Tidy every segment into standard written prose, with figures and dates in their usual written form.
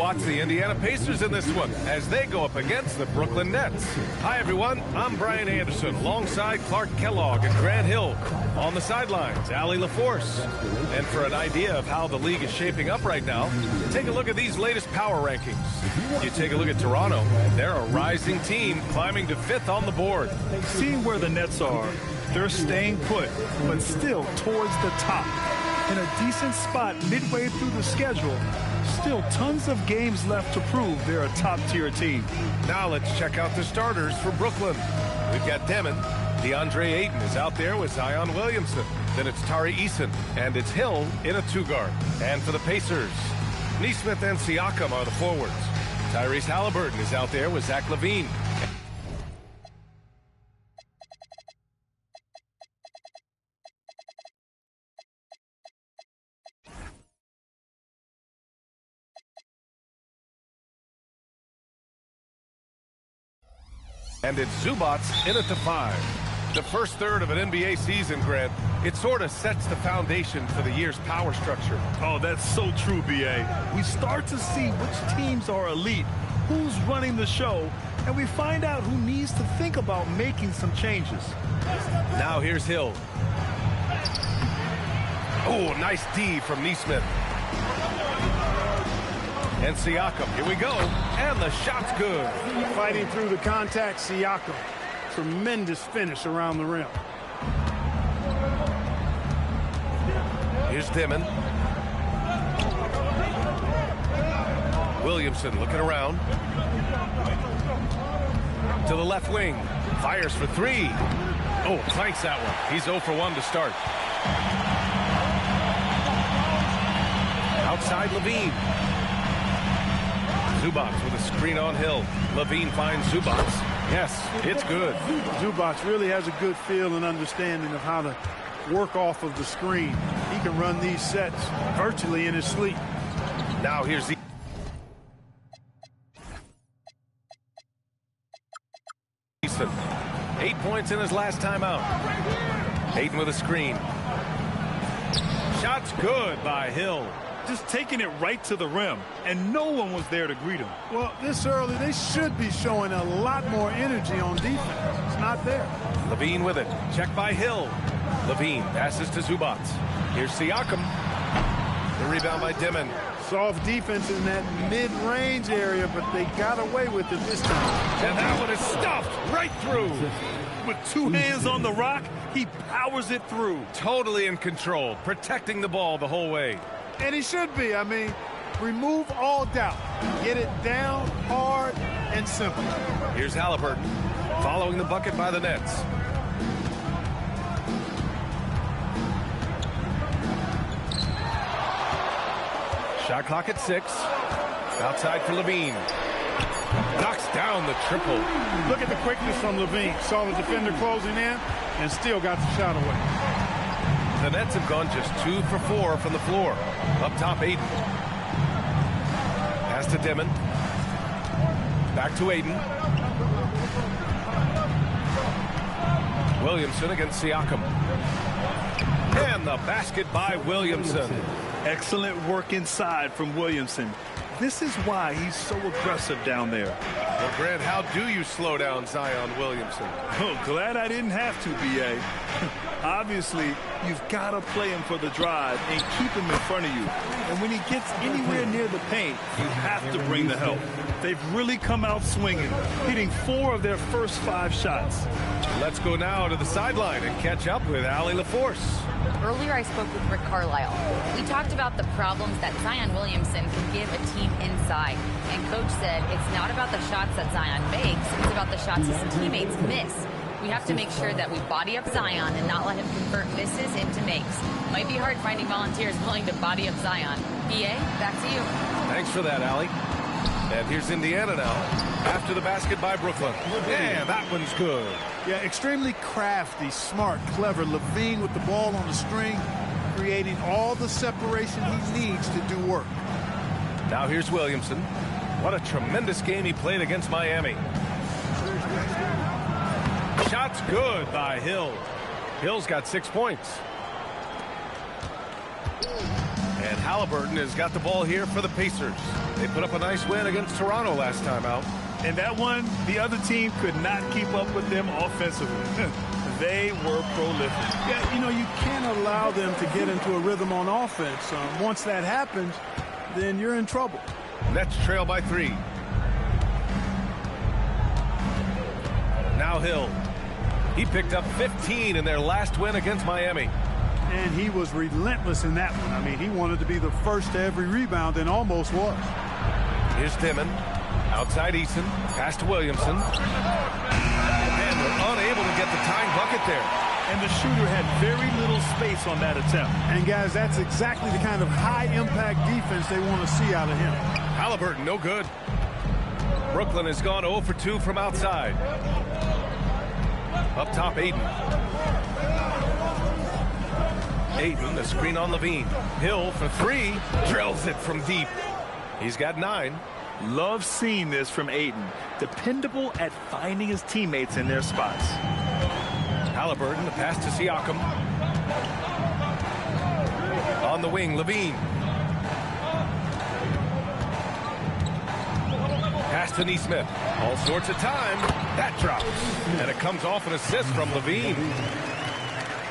watch the Indiana Pacers in this one as they go up against the Brooklyn Nets. Hi, everyone. I'm Brian Anderson alongside Clark Kellogg and Grant Hill. On the sidelines, Allie LaForce. And for an idea of how the league is shaping up right now, take a look at these latest power rankings. You take a look at Toronto, and they're a rising team climbing to 5th on the board. Seeing where the Nets are, they're staying put, but still towards the top. In a decent spot midway through the schedule, still tons of games left to prove they're a top-tier team. Now let's check out the starters for Brooklyn. We've got Demon. DeAndre Ayton is out there with Zion Williamson. Then it's Tari Eason, and it's Hill in a 2-guard. And for the Pacers, Nesmith and Siakam are the forwards. Tyrese Halliburton is out there with Zach LaVine. And it's Zubats in at the 5. The first third of an NBA season, Grant, it sort of sets the foundation for the year's power structure. Oh, that's so true, B.A. We start to see which teams are elite, who's running the show, and we find out who needs to think about making some changes. Now here's Hill. Oh, nice D from Nesmith. And Siakam, here we go, and the shot's good. Fighting through the contact, Siakam. Tremendous finish around the rim. Here's Demon. Williamson looking around. To the left wing. Fires for 3. Oh, clanks that one. He's 0 for 1 to start. Outside LaVine. Zubats with a screen on Hill. LaVine finds Zubats. Yes, it's good. Zubats really has a good feel and understanding of how to work off of the screen. He can run these sets virtually in his sleep. Now here's the... Eason. 8 points in his last time out. Ayton with a screen. Shot's good by Hill. Just taking it right to the rim, and no one was there to greet him. Well, this early, they should be showing a lot more energy on defense. It's not there. LaVine with it. Check by Hill. LaVine passes to Zubats. Here's Siakam. The rebound by Demon. Soft defense in that mid-range area, but they got away with it this time. And that one is stuffed right through. With 2 hands on the rock, he powers it through. Totally in control, protecting the ball the whole way. And he should be. I mean, remove all doubt. Get it down, hard, and simple. Here's Halliburton, following the bucket by the Nets. Shot clock at 6. Outside for LaVine. Knocks down the triple. Look at the quickness from LaVine. Saw the defender closing in and still got the shot away. The Nets have gone just 2 for 4 from the floor. Up top, Ayton. Pass to Demon. Back to Ayton. Williamson against Siakam. And the basket by Williamson. Excellent work inside from Williamson. This is why he's so aggressive down there. Well, Grant, how do you slow down Zion Williamson? Oh, glad I didn't have to, B.A. Obviously, you've got to play him for the drive and keep him in front of you. And when he gets anywhere near the paint, you have to bring the help. They've really come out swinging, hitting 4 of their first 5 shots. Let's go now to the sideline and catch up with Allie LaForce. Earlier, I spoke with Rick Carlisle. We talked about the problems that Zion Williamson can give a team inside. And Coach said it's not about the shots that Zion makes, it's about the shots his teammates miss. We have to make sure that we body up Zion and not let him convert misses into makes. Might be hard finding volunteers willing to body up Zion. B.A., back to you. Thanks for that, Allie. And here's Indiana now, after the basket by Brooklyn. Yeah, that one's good. Yeah, extremely crafty, smart, clever. LaVine with the ball on the string, creating all the separation he needs to do work. Now here's Williamson. What a tremendous game he played against Miami. Shot's good by Hill. Hill's got 6 points. And Halliburton has got the ball here for the Pacers. They put up a nice win against Toronto last time out. And that one, the other team could not keep up with them offensively. They were prolific. Yeah, you know, you can't allow them to get into a rhythm on offense. Once that happens, then you're in trouble. Nets trail by 3. Now Hill. He picked up 15 in their last win against Miami. And he was relentless in that one. I mean, he wanted to be the first to every rebound and almost was. Here's Timmon. Outside Eason. Pass to Williamson. And they're unable to get the tying bucket there. And the shooter had very little space on that attempt. And, guys, that's exactly the kind of high-impact defense they want to see out of him. Halliburton, no good. Brooklyn has gone 0 for 2 from outside. Up top, Aiden. Aiden, the screen on Levine. Hill for 3. Drills it from deep. He's got 9. Love seeing this from Aiden. Dependable at finding his teammates in their spots. Halliburton, the pass to Siakam. On the wing, Levine. Pass to Nesmith. All sorts of time. That drops. And it comes off an assist from Levine.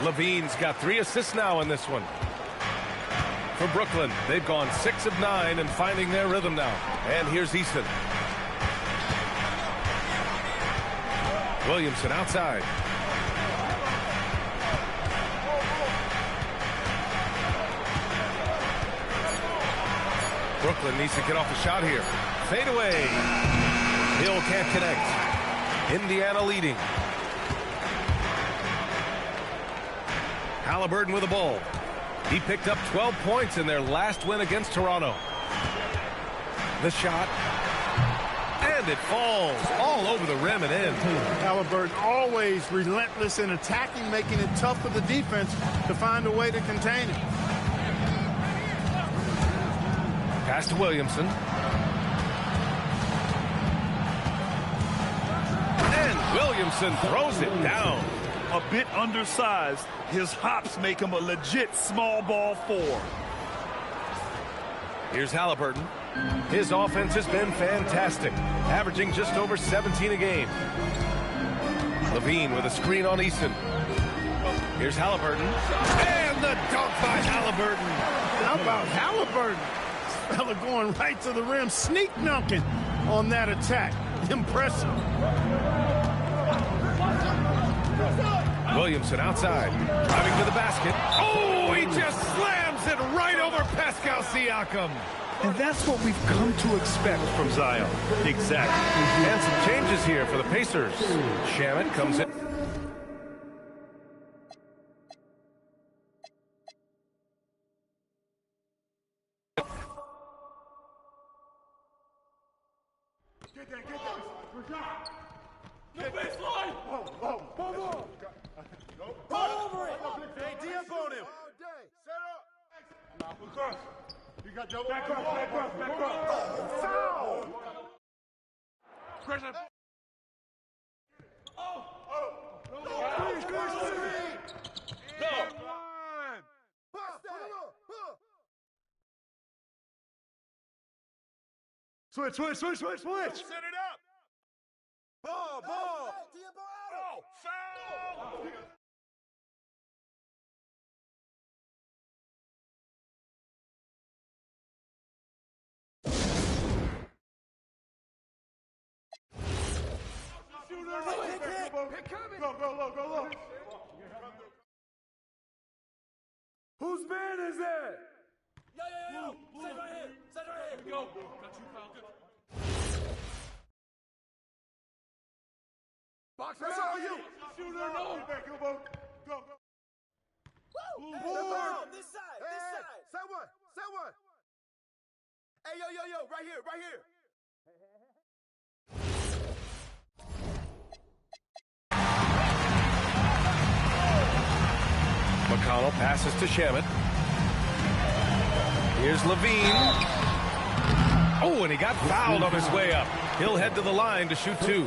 Levine's got 3 assists now in this one. For Brooklyn, they've gone 6 of 9 and finding their rhythm now. And here's Easton. Williamson outside. Brooklyn needs to get off the shot here. Fade away. Hill can't connect. Indiana leading. Halliburton with the ball. He picked up 12 points in their last win against Toronto. The shot. And it falls all over the rim and in. Halliburton always relentless in attacking, making it tough for the defense to find a way to contain it. Pass to Williamson. And Williamson throws it down. A bit undersized, his hops make him a legit small ball 4. Here's Halliburton. His offense has been fantastic, averaging just over 17 a game. Levine with a screen on Easton. Here's Halliburton. And the dunk by Halliburton. How about Halliburton? This fella going right to the rim, sneak dunking on that attack. Impressive. Williamson outside, driving to the basket. Oh, he just slams it right over Pascal Siakam. And that's what we've come to expect from Zion. Exactly. And some changes here for the Pacers. Shamet comes in. Get that. No baseline. Oh. Go over it. Hey, DM on him. All day. Set up. Across. You got double. Back cross. Foul. Pressure. Switch. Set it up. Ball. Oh, foul. Go low. Whose man is that? Yo. Set right here. Go. Got you, Kyle. Good. Box. That's all you. Shooter, no. Go. This side. Say one. Hey, yo. Right here. McConnell passes to Shamet. Here's Levine. Oh, and he got fouled on his way up. He'll head to the line to shoot 2.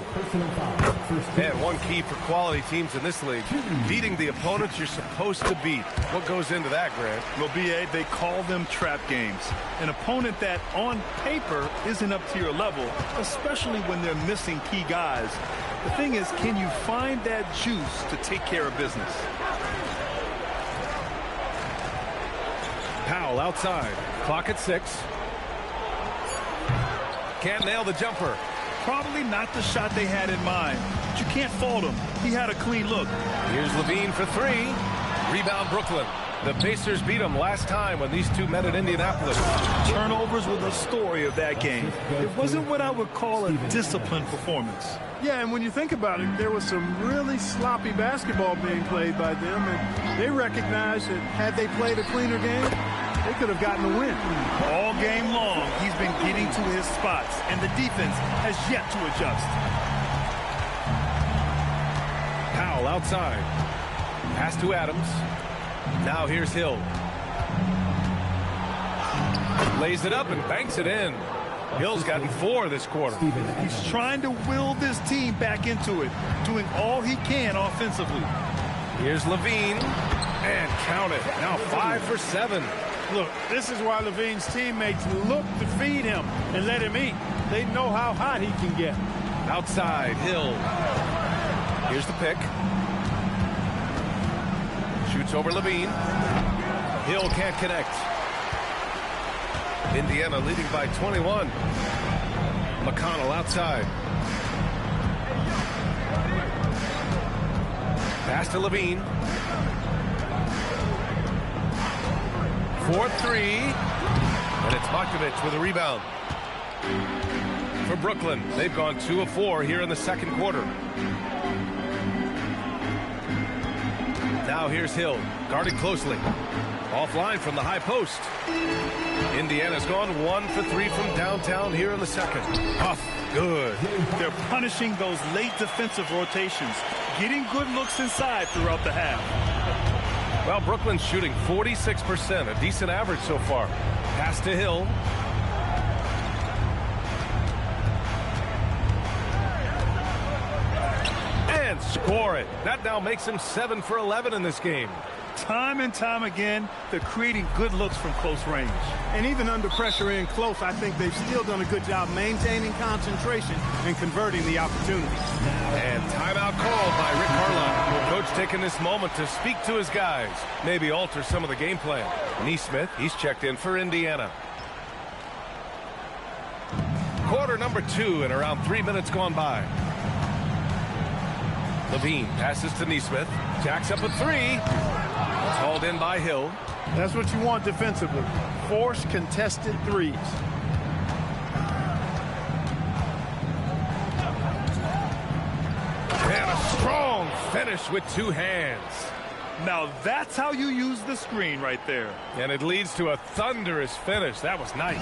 And one key for quality teams in this league, beating the opponents you're supposed to beat. What goes into that, Grant? Well, B.A., they call them trap games. An opponent that, on paper, isn't up to your level, especially when they're missing key guys. The thing is, can you find that juice to take care of business? Powell outside. Clock at 6. Can't nail the jumper. Probably not the shot they had in mind, but you can't fault him. He had a clean look. Here's Levine for 3. Rebound Brooklyn. The Pacers beat them last time when these two met at Indianapolis. Turnovers were the story of that game. It wasn't what I would call a disciplined performance. Yeah, and when you think about it, there was some really sloppy basketball being played by them, and they recognized that had they played a cleaner game, they could have gotten a win. All game long, he's been getting to his spots, and the defense has yet to adjust. Powell outside. Pass to Adams. Now here's Hill. Lays it up and banks it in. Hill's gotten 4 this quarter. He's trying to will this team back into it, doing all he can offensively. Here's Levine. And count it. Now 5 for 7. Look, this is why Levine's teammates look to feed him and let him eat. They know how hot he can get. Outside, Hill. Here's the pick. Shoots over Levine. Hill can't connect. Indiana leading by 21. McConnell outside. Pass to Levine. 4-3. And it's Markovic with a rebound. For Brooklyn, they've gone 2 of 4 here in the second quarter. Now here's Hill, guarded closely. Offline from the high post. Indiana's gone 1 for 3 from downtown here in the second. Off, good. They're punishing those late defensive rotations, getting good looks inside throughout the half. Well, Brooklyn's shooting 46%, a decent average so far. Pass to Hill. And score it. That now makes him 7 for 11 in this game. Time and time again, they're creating good looks from close range. And even under pressure in close, I think they've still done a good job maintaining concentration and converting the opportunities. And timeout called by Rick Carlisle. Coach taking this moment to speak to his guys, maybe alter some of the game plan. Nesmith, he's checked in for Indiana. Quarter number 2 and around 3 minutes gone by. Levine passes to Nesmith. Jacks up a 3. Hauled in by Hill. That's what you want defensively. Force contested threes. And a strong finish with 2 hands. Now that's how you use the screen right there. And it leads to a thunderous finish. That was nice.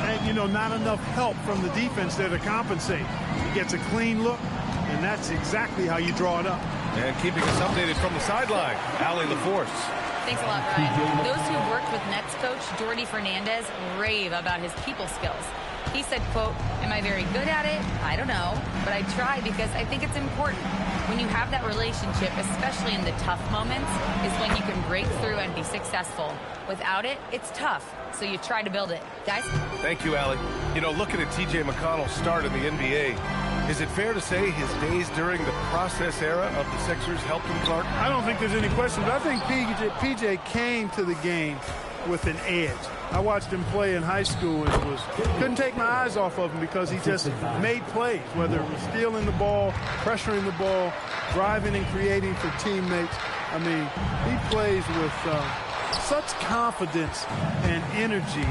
And, you know, not enough help from the defense there to compensate. He gets a clean look, and that's exactly how you draw it up. And keeping us updated from the sideline, Allie LaForce. Thanks a lot, Brian. Those who worked with Nets coach Jordi Fernandez rave about his people skills. He said, quote, "Am I very good at it? I don't know, but I try because I think it's important. When you have that relationship, especially in the tough moments, is when you can break through and be successful. Without it, it's tough, so you try to build it." Guys? Thank you, Allie. You know, looking at T.J. McConnell's start in the NBA, is it fair to say his days during the process era of the Sixers helped him, Clark? I don't think there's any question, but I think PJ came to the game with an edge. I watched him play in high school and couldn't take my eyes off of him because he just made plays, whether it was stealing the ball, pressuring the ball, driving and creating for teammates. I mean, he plays with such confidence and energy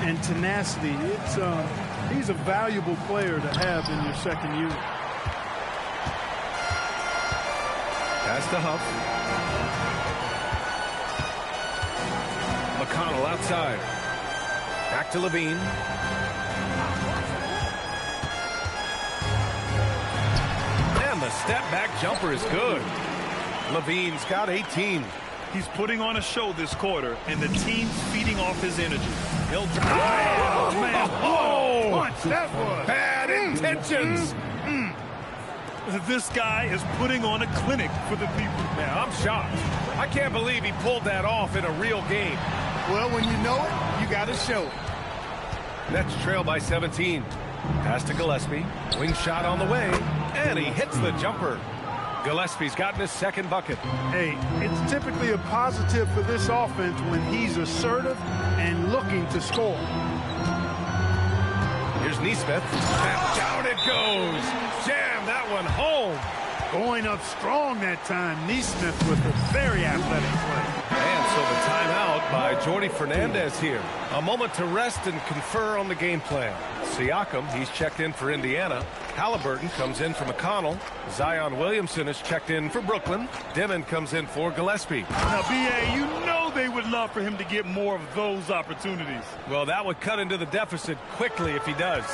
and tenacity. He's a valuable player to have in your second unit. Pass to Huff. McConnell outside. Back to Levine. And the step-back jumper is good. Levine's got 18. He's putting on a show this quarter, and the team's feeding off his energy. He'll drive. Oh, man. Whoa! Punch. That was bad intentions. This guy is putting on a clinic for the people. Man, I'm shocked. I can't believe he pulled that off in a real game. Well, when you know it, you got to show it. Nets trail by 17. Pass to Gillespie. Wing shot on the way. And he hits the jumper. Gillespie's gotten his second bucket. Hey, it's typically a positive for this offense when he's assertive and looking to score. Here's Nesmith. And down it goes. Jam that one home. Going up strong that time. Nesmith with a very athletic play. And so the timeout by Jordi Fernandez here. A moment to rest and confer on the game plan. Siakam, he's checked in for Indiana. Halliburton comes in for McConnell. Zion Williamson is checked in for Brooklyn. Dimon comes in for Gillespie. Now, B.A., you know they would love for him to get more of those opportunities. Well, that would cut into the deficit quickly if he does.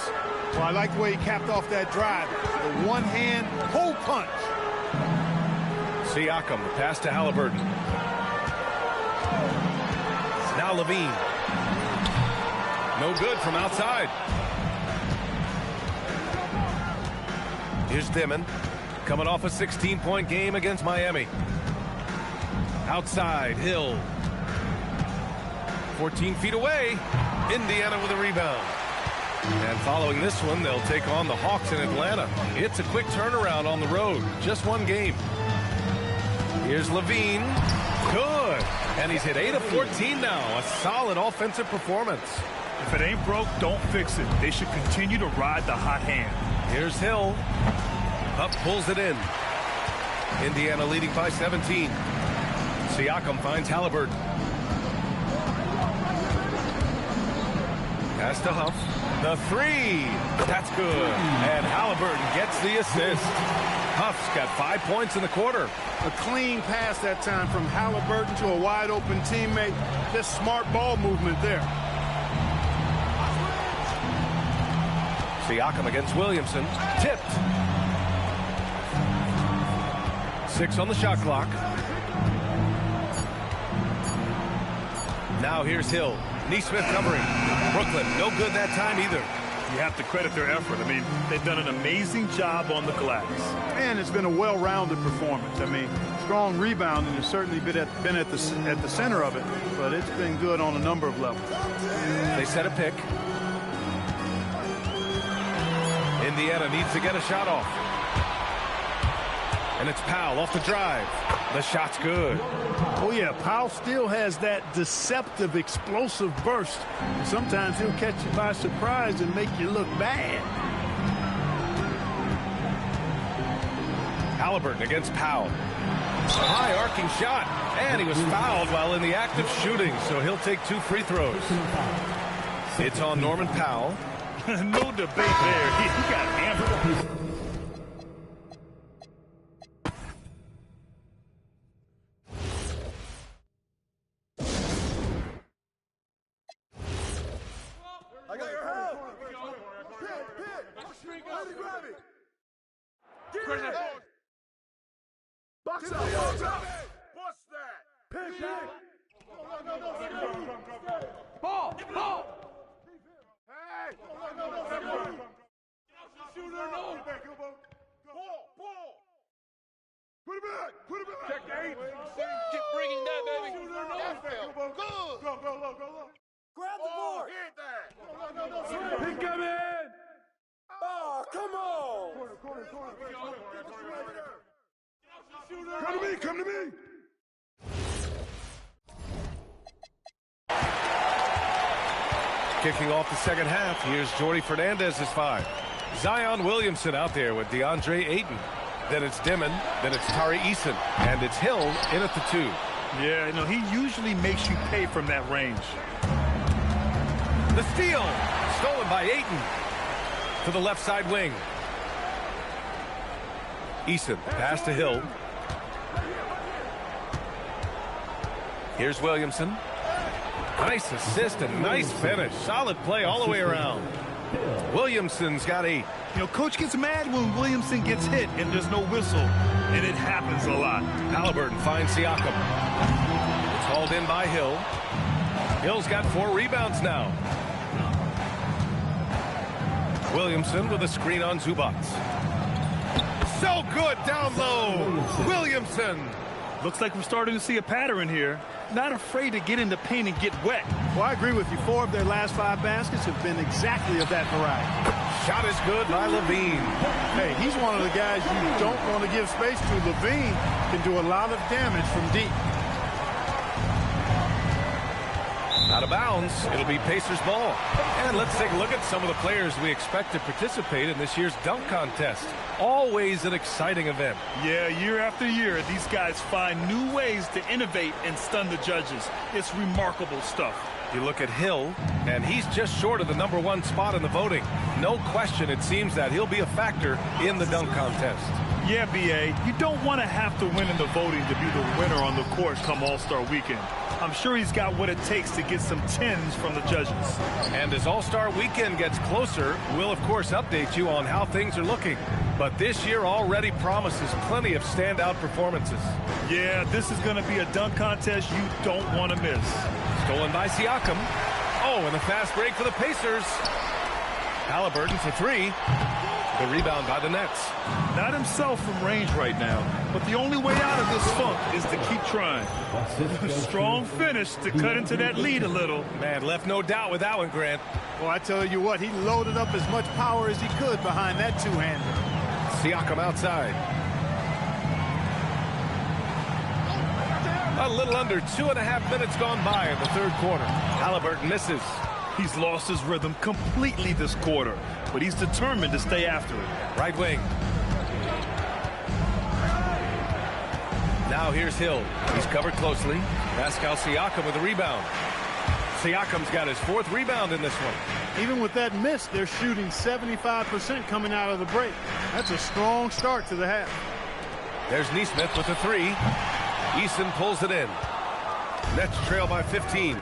Well, I like the way he capped off that drive. The one-hand pull punch. Siakam, the pass to Halliburton. Now Levine. No good from outside. Here's Dimon, coming off a 16-point game against Miami. Outside, Hill. 14 feet away. Indiana with a rebound. And following this one, they'll take on the Hawks in Atlanta. It's a quick turnaround on the road. Just one game. Here's Levine. Good. And he's hit 8 of 14 now. A solid offensive performance. If it ain't broke, don't fix it. They should continue to ride the hot hand. Here's Hill. Up, pulls it in. Indiana leading by 17. Siakam finds Halliburton. Pass to Huff. The three. That's good. And Halliburton gets the assist. Huff's got 5 points in the quarter. A clean pass that time from Halliburton to a wide-open teammate. Just smart ball movement there. Siakam against Williamson. Tipped. 6 on the shot clock. Now here's Hill. Nesmith covering. Brooklyn, no good that time either. You have to credit their effort. I mean, they've done an amazing job on the glass. And it's been a well-rounded performance. I mean, strong rebounding has certainly been at the center of it, but it's been good on a number of levels. They set a pick. Indiana needs to get a shot off. And it's Powell off the drive. The shot's good. Oh, yeah, Powell still has that deceptive, explosive burst. Sometimes he'll catch you by surprise and make you look bad. Halliburton against Powell. A high arcing shot. And he was fouled while in the act of shooting, so he'll take 2 free throws. It's on Norman Powell. No debate there. He got hammered. I got your help. Pit. Let me grab it. Get it. Box out. Bust that. Pit. Ball. Hey. Shooter, no. Ball. Put it back. Check the 8. Keep bringing that, baby. Shooter, no. Good. Go. Grab the board. Hit that. Pick him in. Oh, come on. Corner. Come to me. Kicking off the second half, here's Jordi Fernandez's 5. Zion Williamson out there with DeAndre Ayton. Then it's Dimon, then it's Tari Eason, and it's Hill in at the 2. Yeah, he usually makes you pay from that range. The steal, stolen by Ayton to the left side wing. Eason, pass to Hill. Here's Williamson. Nice assist and nice finish. Solid play all the way around. Williamson's got 8. Coach gets mad when Williamson gets hit and there's no whistle, and it happens a lot. Halliburton finds Siakam. It's hauled in by Hill. Hill's got 4 rebounds now. Williamson with a screen on Zubac. So good down low. Williamson. Looks like we're starting to see a pattern here. Not afraid to get in the paint and get wet. Well, I agree with you. 4 of their last 5 baskets have been exactly of that variety. Shot is good by Levine. Hey, he's one of the guys you don't want to give space to. Levine can do a lot of damage from deep. Out of bounds. It'll be Pacers ball. And let's take a look at some of the players we expect to participate in this year's dunk contest. Always an exciting event. Yeah, year after year, these guys find new ways to innovate and stun the judges. It's remarkable stuff. You look at Hill, and he's just short of the #1 spot in the voting. No question, it seems that he'll be a factor in the dunk contest. Yeah, B.A., you don't want to have to win in the voting to be the winner on the court come All-Star Weekend. I'm sure he's got what it takes to get some 10s from the judges. And as All-Star Weekend gets closer, we'll of course update you on how things are looking. But this year already promises plenty of standout performances. Yeah, this is going to be a dunk contest you don't want to miss. Stolen by Siakam. Oh, and a fast break for the Pacers. Halliburton for 3. The rebound by the Nets. Not himself from range right now, but the only way out of this funk is to keep trying. Strong finish to cut into that lead a little. Man, left no doubt with that one, Grant. Well, I tell you what, he loaded up as much power as he could behind that 2-hander. Siakam outside. A little under 2.5 minutes gone by in the third quarter. Halliburton misses. He's lost his rhythm completely this quarter, but he's determined to stay after it. Right wing. Now here's Hill. He's covered closely. Pascal Siakam with a rebound. Siakam's got his 4th rebound in this one. Even with that miss, they're shooting 75% coming out of the break. That's a strong start to the half. There's Nesmith with a 3. Eason pulls it in. Nets trail by 15.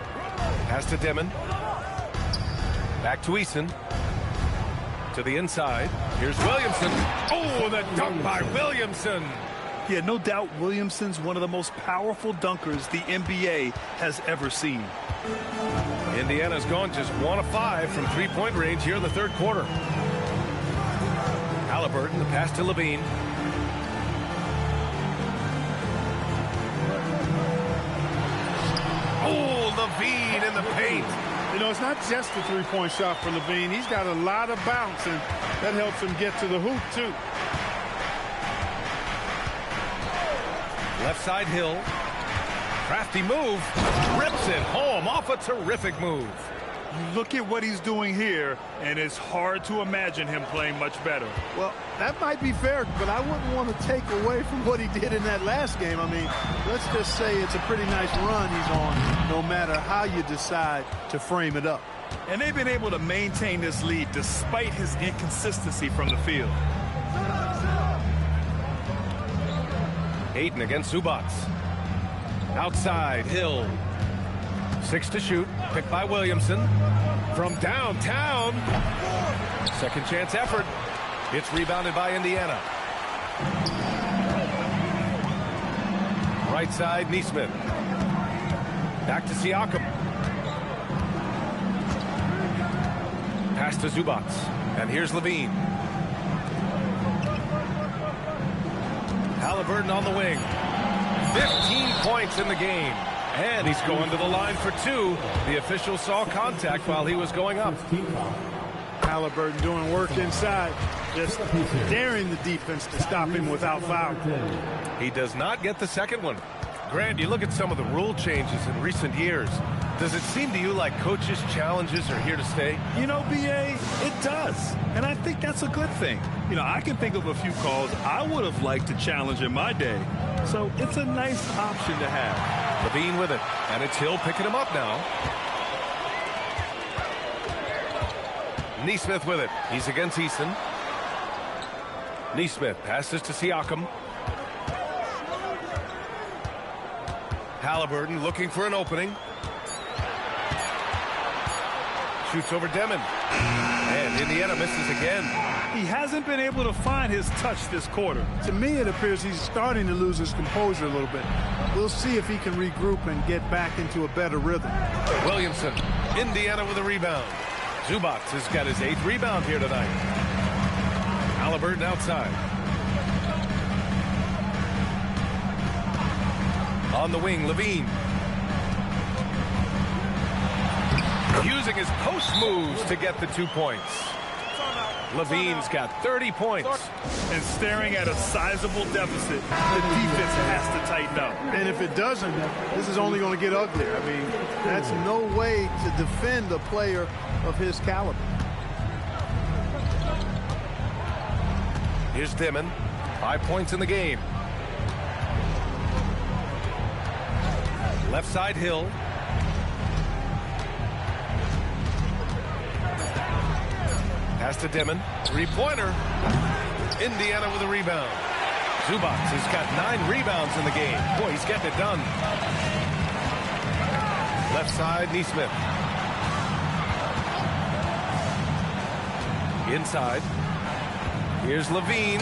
Pass to Demon. Back to Eason. To the inside. Here's Williamson. Oh, the dunk by Williamson. Yeah, no doubt Williamson's one of the most powerful dunkers the NBA has ever seen. Indiana's gone just 1 of 5 from 3-point range here in the third quarter. Halliburton, the pass to Levine. Oh, Levine in the paint. You know, it's not just a 3-point shot for Levine. He's got a lot of bounce, and that helps him get to the hoop, too. Left side Hill. Crafty move. Rips it home off a terrific move. You look at what he's doing here, and it's hard to imagine him playing much better. Well, that might be fair, but I wouldn't want to take away from what he did in that last game. I mean, let's just say it's a pretty nice run he's on, no matter how you decide to frame it up. And they've been able to maintain this lead despite his inconsistency from the field. Ayton against Zubac. Outside, Hill. 6 to shoot. Picked by Williamson. From downtown. Second chance effort. It's rebounded by Indiana. Right side, Nesmith. Back to Siakam. Pass to Zubac. And here's Levine. Halliburton on the wing. 15 points in the game. And he's going to the line for 2. The official saw contact while he was going up. Halliburton doing work inside, just daring the defense to stop him without foul. He does not get the second one. Grant, you look at some of the rule changes in recent years. Does it seem to you like coaches' challenges are here to stay? You know, B.A., it does. And I think that's a good thing. You know, I can think of a few calls I would have liked to challenge in my day. So it's a nice option to have. Levine with it. And it's Hill picking him up now. Nesmith with it. He's against Eason. Nesmith passes to Siakam. Halliburton looking for an opening. Shoots over Demon. And Indiana misses again. He hasn't been able to find his touch this quarter. To me, it appears he's starting to lose his composure a little bit. We'll see if he can regroup and get back into a better rhythm. Williamson, Indiana with a rebound. Zubats has got his 8th rebound here tonight. Halliburton outside. On the wing, Levine. Using his post moves to get the 2 points. Levine's got 30 points. And staring at a sizable deficit, the defense has to tighten up. And if it doesn't, this is only going to get uglier. I mean, that's no way to defend a player of his caliber. Here's Dimon. 5 points in the game. Left side, Hill. Pass to Dimon. 3-pointer. Indiana with a rebound. Zubats has got 9 rebounds in the game. Boy, he's getting it done. Left side, Neesmith. Inside. Here's Levine.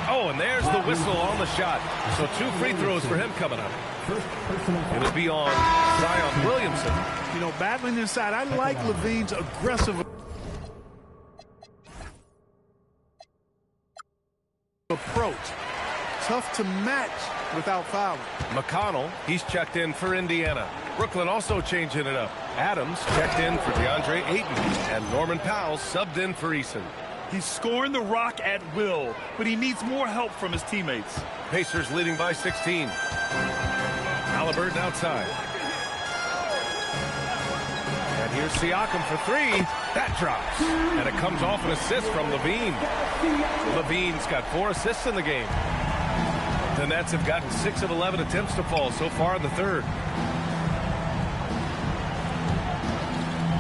Oh, and there's the whistle on the shot. So 2 free throws for him coming up. It'll be on Zion Williamson. You know, battling inside, I like Levine's aggressive approach. Tough to match without fouling. McConnell, he's checked in for Indiana. Brooklyn also changing it up. Adams checked in for DeAndre Ayton. And Norman Powell subbed in for Eason. He's scoring the rock at will, but he needs more help from his teammates. Pacers leading by 16. Halliburton outside. And here's Siakam for 3. That drops. And it comes off an assist from Levine. Levine's got 4 assists in the game. The Nets have gotten 6 of 11 attempts to fall so far in the third.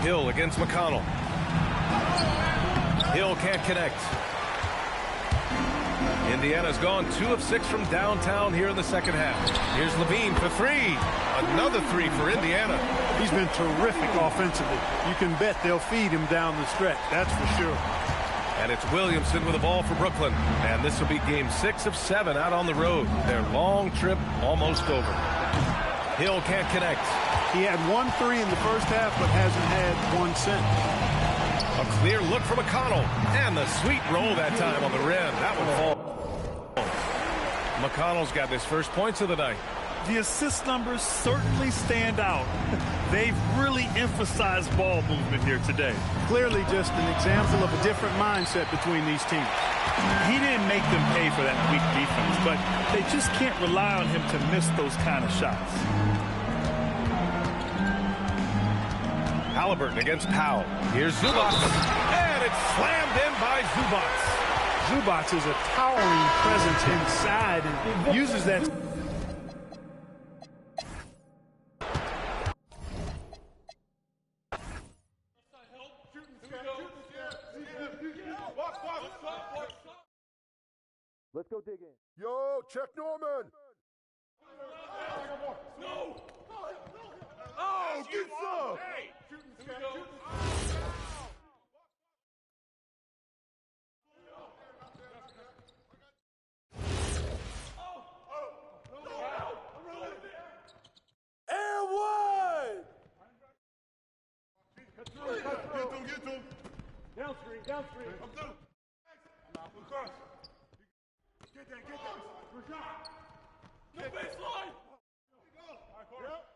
Hill against McConnell. Hill can't connect. Indiana's gone 2 of 6 from downtown here in the second half. Here's Levine for 3. Another 3 for Indiana. He's been terrific offensively. You can bet they'll feed him down the stretch. That's for sure. And it's Williamson with the ball for Brooklyn. And this will be game 6 of 7 out on the road. Their long trip almost over. Hill can't connect. He had 1 3 in the first half, but hasn't had 1 since. A clear look for McConnell. And the sweet roll that time on the rim. That one falls. McConnell's got his first points of the night. The assist numbers certainly stand out. They've really emphasized ball movement here today. Clearly just an example of a different mindset between these teams. He didn't make them pay for that weak defense, but they just can't rely on him to miss those kind of shots. Halliburton against Powell. Here's Zubats. And it's slammed in by Zubats. Zubats is a towering presence inside and uses that. Let's go dig in. Yo, check Norman. No. Oh, get some. Hey, here we go. And one. Get to him. Down screen. I'm through. Across. Get that. Rashad. No baseline. Go. All right, Carter. Yep.